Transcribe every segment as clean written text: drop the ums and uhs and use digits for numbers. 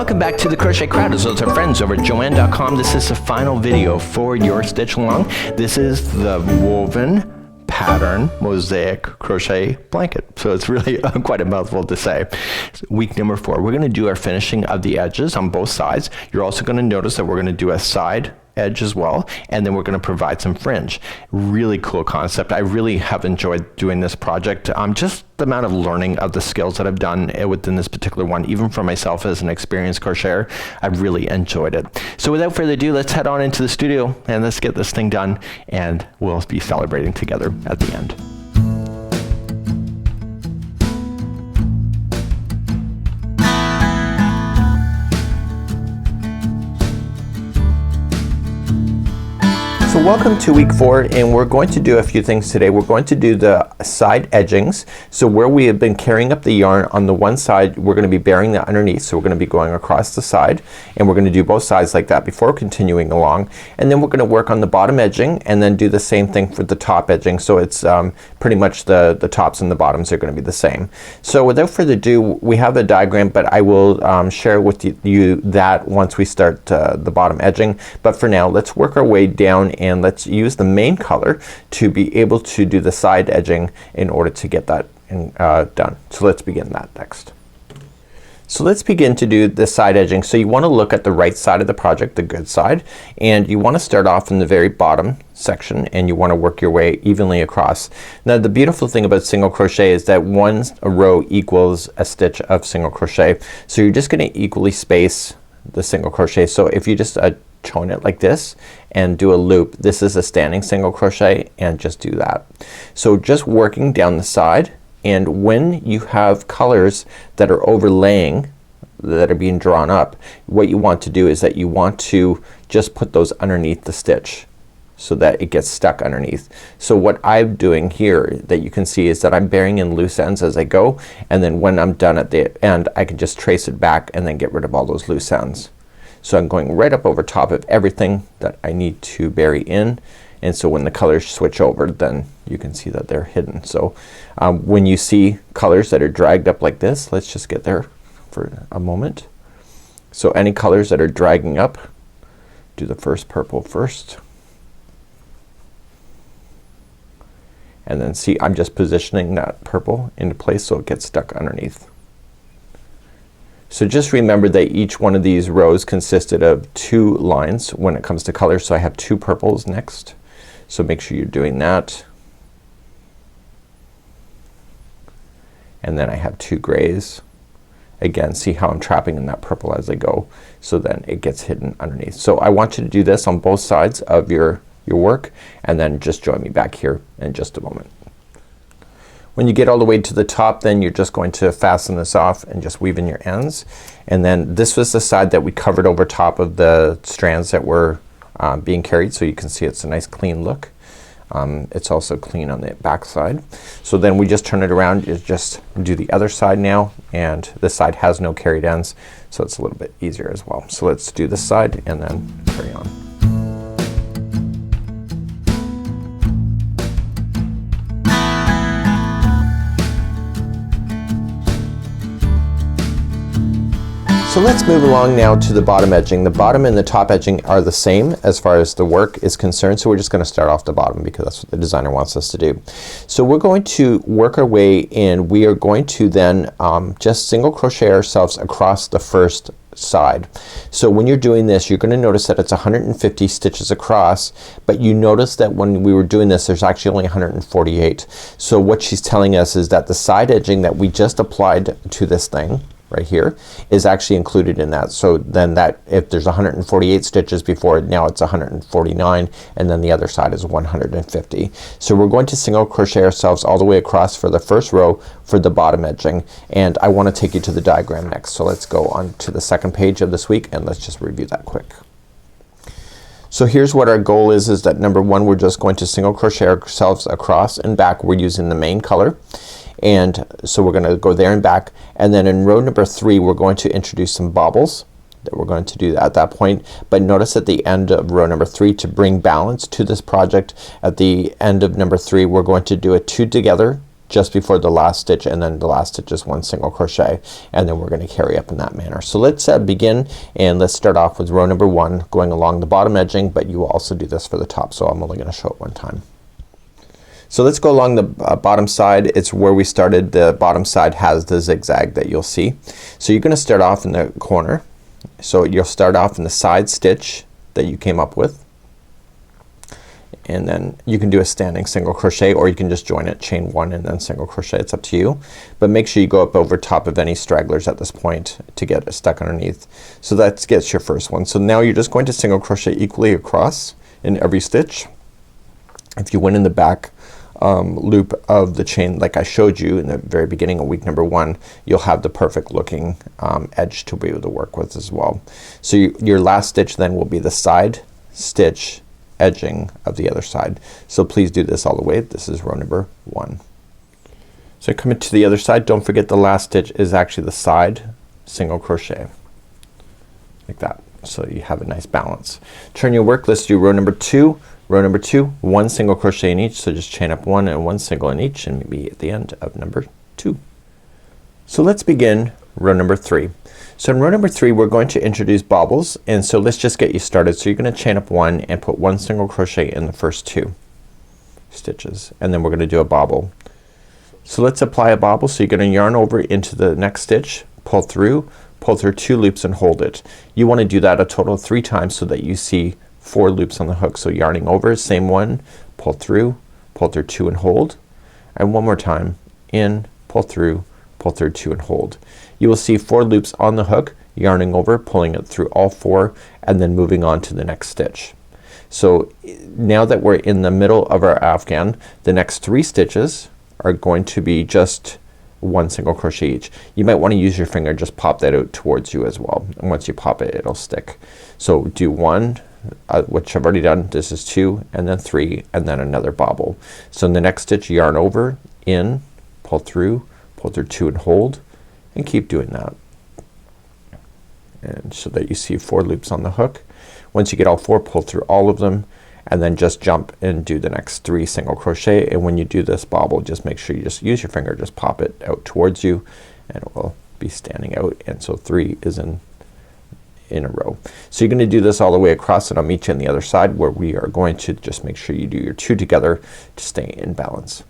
Welcome back to the Crochet Crowd. As well as our friends over at Joanne.com. This is the final video for your stitch along. This is the woven pattern mosaic crochet blanket. So it's really quite a mouthful to say. Week number 4, we're going to do our finishing of the edges on both sides. You're also going to notice that we're going to do a side edge as well, and then we're going to provide some fringe. Really cool concept. I really have enjoyed doing this project. Just the amount of learning of the skills that I've done within this particular one, even for myself as an experienced crocheter, I've really enjoyed it. So without further ado, let's head on into the studio and let's get this thing done, and we'll be celebrating together at the end. So welcome to week 4, and we're going to do a few things today. We're going to do the side edgings. So where we have been carrying up the yarn on the one side, we're going to be bearing that underneath. So we're going to be going across the side, and we're going to do both sides like that before continuing along. And then we're going to work on the bottom edging and then do the same thing for the top edging. So it's pretty much the tops and the bottoms are going to be the same. So without further ado, we have a diagram, but I will share with you that once we start the bottom edging. But for now, let's work our way down and let's use the main color to be able to do the side edging in order to get that done. So let's begin that next. So let's begin to do the side edging. So you want to look at the right side of the project, the good side, and you want to start off in the very bottom section and you want to work your way evenly across. Now the beautiful thing about single crochet is that one row equals a stitch of single crochet. So you're just going to equally space the single crochet. So if you just join it like this and do a loop, this is a standing single crochet, and just do that. So just working down the side, and when you have colors that are overlaying, that are being drawn up, what you want to do is that you want to just put those underneath the stitch so that it gets stuck underneath. So what I'm doing here that you can see is that I'm bearing in loose ends as I go, and then when I'm done at the end I can just trace it back and then get rid of all those loose ends. So I'm going right up over top of everything that I need to bury in, and so when the colors switch over, then you can see that they're hidden. So when you see colors that are dragged up like this, let's just get there for a moment. So any colors that are dragging up, do the first purple first, and then see I'm just positioning that purple into place so it gets stuck underneath. So just remember that each one of these rows consisted of 2 lines when it comes to colors. So I have 2 purples next. So make sure you're doing that. And then I have 2 grays. Again, see how I'm trapping in that purple as I go, so then it gets hidden underneath. So I want you to do this on both sides of your work, and then just join me back here in just a moment. When you get all the way to the top, then you're just going to fasten this off and just weave in your ends. And then this was the side that we covered over top of the strands that were being carried, so you can see it's a nice clean look. It's also clean on the back side. So then we just turn it around, you just do the other side now, and this side has no carried ends, so it's a little bit easier as well. So let's do this side and then carry on. So let's move along now to the bottom edging. The bottom and the top edging are the same as far as the work is concerned, so we're just gonna start off the bottom because that's what the designer wants us to do. So we're going to work our way in. We are going to then just single crochet ourselves across the first side. So when you're doing this, you're gonna notice that it's 150 stitches across, but you notice that when we were doing this there's actually only 148. So what she's telling us is that the side edging that we just applied to this thing right here is actually included in that. So then that if there's 148 stitches before, now it's 149, and then the other side is 150. So we're going to single crochet ourselves all the way across for the first row for the bottom edging, and I want to take you to the diagram next. So let's go on to the second page of this week and let's just review that quick. So here's what our goal is that number 1, we're just going to single crochet ourselves across and back. We're using the main color. And so we're gonna go there and back, and then in row number 3 we're going to introduce some bobbles that we're going to do at that point. But notice at the end of row number 3, to bring balance to this project, at the end of number 3 we're going to do a 2 together just before the last stitch, and then the last stitch is 1 single crochet, and then we're gonna carry up in that manner. So let's begin, and let's start off with row number 1 going along the bottom edging, but you will also do this for the top, so I'm only gonna show it one time. So let's go along the bottom side. It's where we started. The bottom side has the zigzag that you'll see. So you're gonna start off in the corner. So you'll start off in the side stitch that you came up with, and then you can do a standing single crochet, or you can just join it, chain 1 and then single crochet. It's up to you, but make sure you go up over top of any stragglers at this point to get it stuck underneath. So that gets your first one. So now you're just going to single crochet equally across in every stitch. If you went in the back loop of the chain like I showed you in the very beginning of week number 1, you'll have the perfect looking edge to be able to work with as well. So your last stitch then will be the side stitch edging of the other side. So please do this all the way. This is row number 1. So coming to the other side, don't forget the last stitch is actually the side single crochet like that, so you have a nice balance. Turn your work. Let's do row number 2. Row number 2, 1 single crochet in each, so just chain up 1 and 1 single in each, and be at the end of number 2. So let's begin row number 3. So in row number 3 we're going to introduce bobbles, and so let's just get you started. So you're gonna chain up 1 and put 1 single crochet in the first 2 stitches, and then we're gonna do a bobble. So let's apply a bobble. So you're gonna yarn over into the next stitch, pull through 2 loops and hold it. You wanna do that a total of 3 times so that you see 4 loops on the hook. So yarning over, same one, pull through 2 and hold, and one more time, in, pull through 2 and hold. You will see 4 loops on the hook, yarning over, pulling it through all 4, and then moving on to the next stitch. So now that we're in the middle of our afghan, the next 3 stitches are going to be just 1 single crochet each. You might want to use your finger, just pop that out towards you as well, and once you pop it, it'll stick. So do 1, which I've already done. This is 2, and then 3, and then another bobble. So in the next stitch, yarn over, in, pull through 2 and hold, and keep doing that, and so that you see 4 loops on the hook. Once you get all 4, pull through all of them, and then just jump and do the next 3 single crochet. And when you do this bobble, just make sure you just use your finger, just pop it out towards you, and it will be standing out. And so 3 is in a row. So you're gonna do this all the way across, and I'll meet you on the other side where we are going to just make sure you do your 2 together to stay in balance.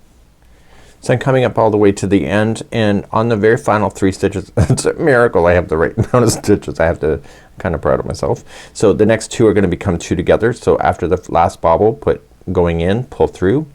So I'm coming up all the way to the end, and on the very final 3 stitches it's a miracle I have the right amount of stitches. I'm kind of proud of myself. So the next 2 are gonna become 2 together. So after the last bobble, put going in, pull through,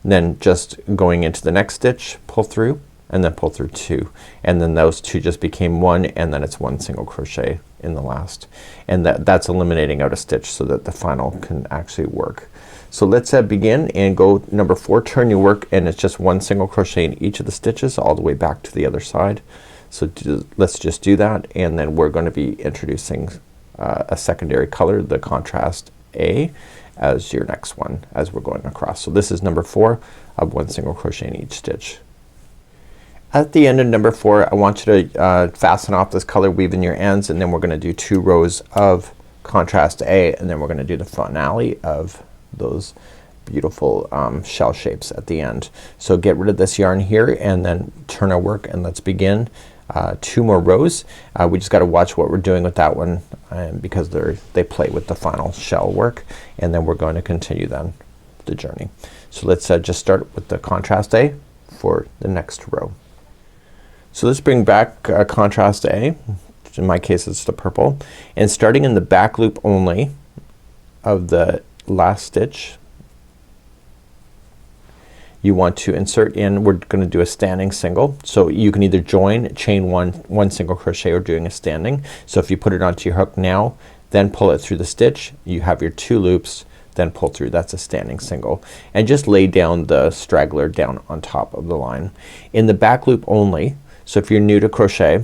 and then just going into the next stitch, pull through, and then pull through 2, and then those 2 just became 1, and then it's 1 single crochet in the last, and that's eliminating out a stitch so that the final can actually work. So let's begin and go number 4. Turn your work, and it's just 1 single crochet in each of the stitches all the way back to the other side. So let's just do that, and then we're going to be introducing a secondary color, the contrast A, as your next one as we're going across. So this is number 4 of 1 single crochet in each stitch. At the end of number 4, I want you to fasten off this color, weave in your ends, and then we're gonna do 2 rows of contrast A, and then we're gonna do the finale of those beautiful shell shapes at the end. So get rid of this yarn here, and then turn our work, and let's begin 2 more rows. We just gotta watch what we're doing with that one, because they play with the final shell work, and then we're going to continue then the journey. So let's just start with the contrast A for the next row. So let's bring back contrast A. In my case it's the purple, and starting in the back loop only of the last stitch, you want to insert in, we're gonna do a standing single. So you can either join, chain 1 single crochet, or doing a standing. So if you put it onto your hook now, then pull it through the stitch, you have your 2 loops, then pull through. That's a standing single, and just lay down the straggler down on top of the line. In the back loop only, so if you're new to crochet,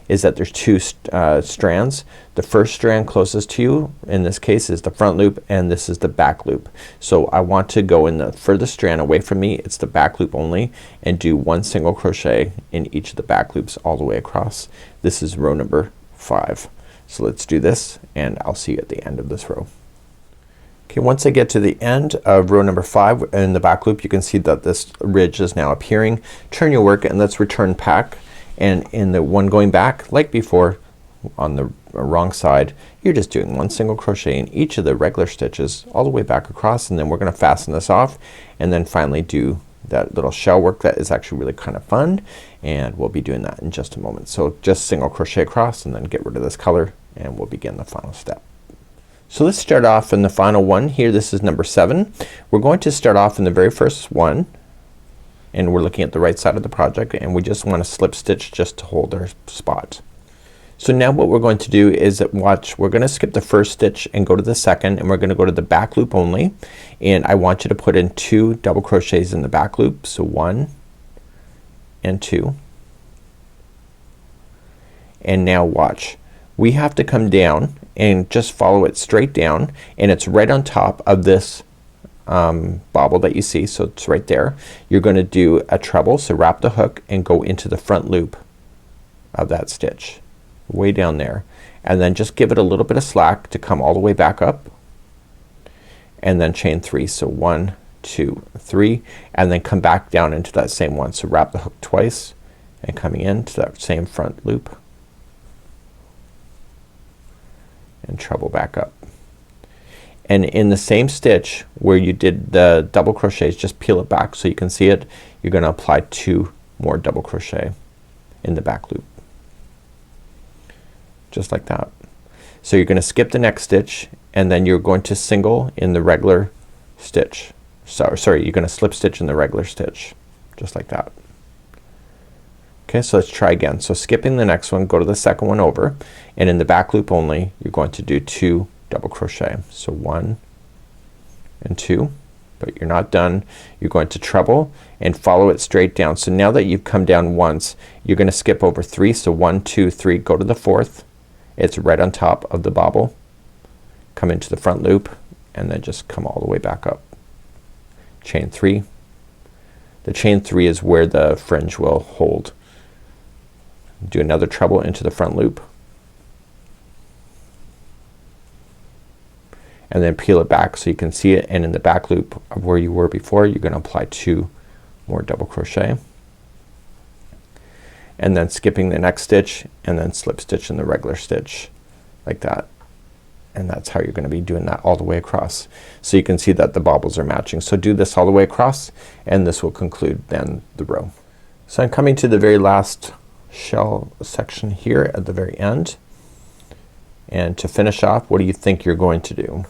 is that there's 2 strands. The first strand closest to you in this case is the front loop, and this is the back loop. So I want to go in the furthest strand away from me, it's the back loop only, and do 1 single crochet in each of the back loops all the way across. This is row number 5. So let's do this, and I'll see you at the end of this row. Okay, once I get to the end of row number 5 in the back loop, you can see that this ridge is now appearing. Turn your work and let's return back, and in the one going back like before on the wrong side, you're just doing 1 single crochet in each of the regular stitches all the way back across, and then we're gonna fasten this off and then finally do that little shell work that is actually really kind of fun, and we'll be doing that in just a moment. So just single crochet across and then get rid of this color and we'll begin the final step. So let's start off in the final one here. This is number 7. We're going to start off in the very first one, and we're looking at the right side of the project, and we just want to slip stitch just to hold our spot. So now what we're going to do is watch, we're gonna skip the first stitch and go to the second, and we're gonna go to the back loop only, and I want you to put in 2 double crochets in the back loop. So 1 and 2, and now watch, we have to come down and just follow it straight down, and it's right on top of this bobble that you see. So it's right there. You're gonna do a treble, so wrap the hook and go into the front loop of that stitch way down there, and then just give it a little bit of slack to come all the way back up, and then chain 3. So 1, 2, 3, and then come back down into that same one. So wrap the hook twice and coming into that same front loop and treble back up, and in the same stitch where you did the double crochets, just peel it back so you can see it. You're gonna apply 2 more double crochet in the back loop, just like that. So you're gonna skip the next stitch, and then you're going to single in the regular stitch. Sorry, you're gonna slip stitch in the regular stitch, just like that. Okay, so let's try again. So skipping the next one, go to the second one over, and in the back loop only, you're going to do 2 double crochet. So 1 and 2, but you're not done. You're going to treble and follow it straight down. So now that you've come down once, you're gonna skip over 3. So 1, 2, 3, go to the 4th. It's right on top of the bobble. Come into the front loop and then just come all the way back up. Chain 3. The chain 3 is where the fringe will hold. Do another treble into the front loop, and then peel it back so you can see it, and in the back loop of where you were before, you're gonna apply 2 more double crochet, and then skipping the next stitch and then slip stitch in the regular stitch like that, and that's how you're gonna be doing that all the way across. So you can see that the bobbles are matching. So do this all the way across, and this will conclude then the row. So I'm coming to the very last shell section here at the very end, and to finish off, what do you think you're going to do?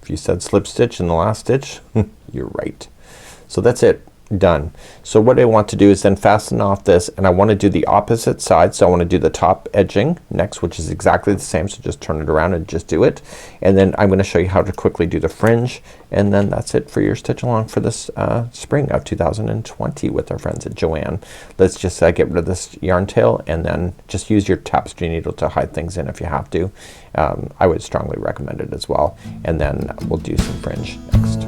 If you said slip stitch in the last stitch, you're right. So that's it, done. So what I want to do is then fasten off this, and I want to do the opposite side. So I want to do the top edging next, which is exactly the same. So just turn it around and just do it, and then I'm gonna show you how to quickly do the fringe, and then that's it for your stitch along for this spring of 2020 with our friends at Joann. Let's just get rid of this yarn tail, and then just use your tapestry needle to hide things in if you have to. I would strongly recommend it as well, and then we'll do some fringe next.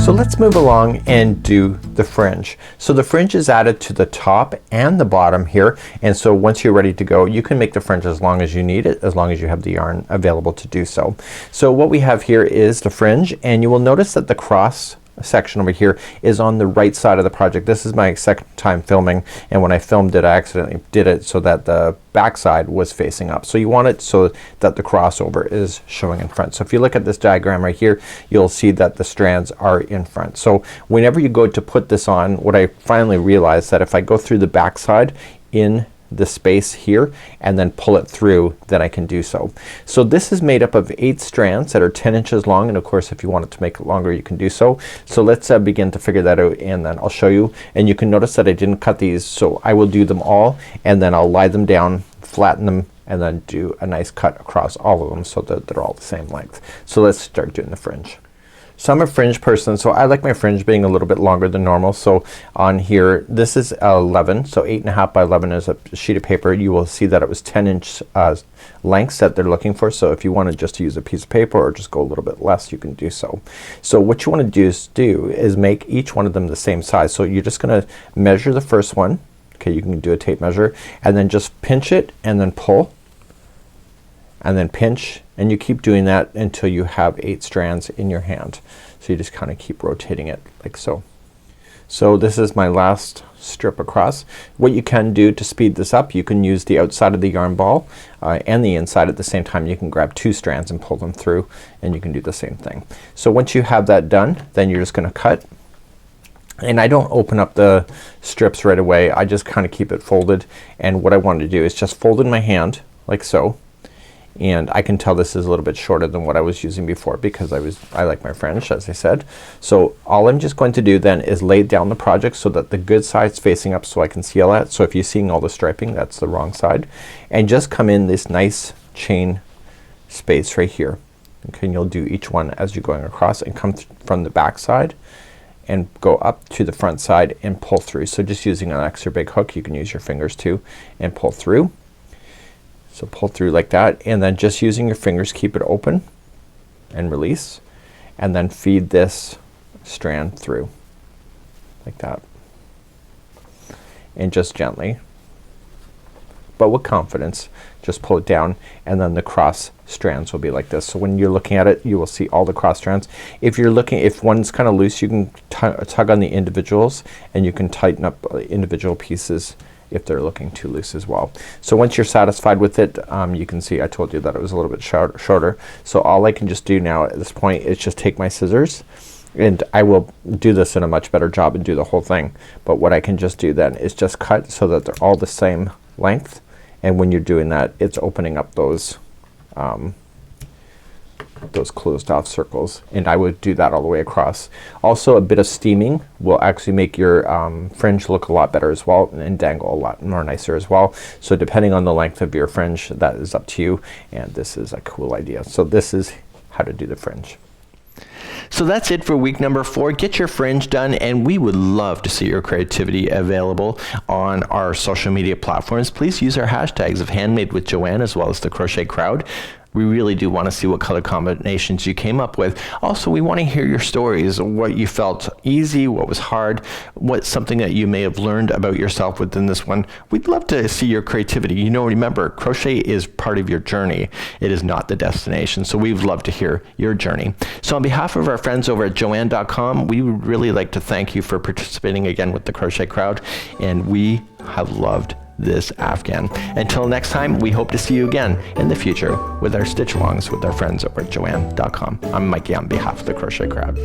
So let's move along and do the fringe. So the fringe is added to the top and the bottom here, and so once you're ready to go, you can make the fringe as long as you need it, as long as you have the yarn available to do so. So what we have here is the fringe, and you will notice that the cross section over here is on the right side of the project. This is my second time filming, and when I filmed it, I accidentally did it so that the back side was facing up. So you want it so that the crossover is showing in front. So if you look at this diagram right here, you'll see that the strands are in front. So whenever you go to put this on, what I finally realized that if I go through the back side in the space here and then pull it through, then I can do so. So this is made up of 8 strands that are 10 inches long, and of course if you wanted to make it longer you can do so. So let's begin to figure that out, and then I'll show you. And you can notice that I didn't cut these, so I will do them all, and then I'll lie them down, flatten them, and then do a nice cut across all of them so that they're all the same length. So let's start doing the fringe. So I'm a fringe person, so I like my fringe being a little bit longer than normal. So on here, this is 11, so 8.5 by 11 is a sheet of paper. You will see that it was 10-inch lengths that they're looking for. So if you wanted just to use a piece of paper or just go a little bit less, you can do so. So what you want to do is make each one of them the same size. So you're just gonna measure the first one. Okay, you can do a tape measure and then just pinch it and then pull and then pinch, and you keep doing that until you have 8 strands in your hand. So you just kind of keep rotating it like so. So this is my last strip across. What you can do to speed this up, you can use the outside of the yarn ball and the inside at the same time. You can grab 2 strands and pull them through, and you can do the same thing. So once you have that done, then you're just gonna cut. And I don't open up the strips right away. I just kind of keep it folded, and what I want to do is just fold in my hand like so. And I can tell this is a little bit shorter than what I was using before because I like my French, as I said. So all I'm just going to do then is lay down the project so that the good side's facing up so I can see all that. So if you're seeing all the striping, that's the wrong side. And just come in this nice chain space right here. Okay, and you'll do each one as you're going across and come from the back side and go up to the front side and pull through. So just using an extra big hook, you can use your fingers too and pull through. So pull through like that, and then just using your fingers keep it open and release, and then feed this strand through like that, and just gently but with confidence just pull it down, and then the cross strands will be like this. So when you're looking at it, you will see all the cross strands. If you're looking, if one's kind of loose, you can tug on the individuals and you can tighten up individual pieces if they're looking too loose as well. So once you're satisfied with it, you can see I told you that it was a little bit shorter. So all I can just do now at this point is just take my scissors, and I will do this in a much better job and do the whole thing. But what I can just do then is just cut so that they're all the same length, and when you're doing that, it's opening up those closed off circles, and I would do that all the way across. Also, a bit of steaming will actually make your fringe look a lot better as well, and dangle a lot more nicer as well. So depending on the length of your fringe, that is up to you, and this is a cool idea. So this is how to do the fringe. So that's it for week number 4. Get your fringe done, and we would love to see your creativity available on our social media platforms. Please use our hashtags of Handmade with Joanne as well as the Crochet Crowd. We really do want to see what color combinations you came up with. Also, we want to hear your stories, what you felt easy, what was hard, what's something that you may have learned about yourself within this one. We'd love to see your creativity. You know, remember, crochet is part of your journey. It is not the destination. So we'd love to hear your journey. So on behalf of our friends over at joanne.com, we would really like to thank you for participating again with the Crochet Crowd, and we have loved this Afghan. Until next time, we hope to see you again in the future with our stitch alongs with our friends over at joanne.com. I'm Mikey on behalf of the Crochet Crowd.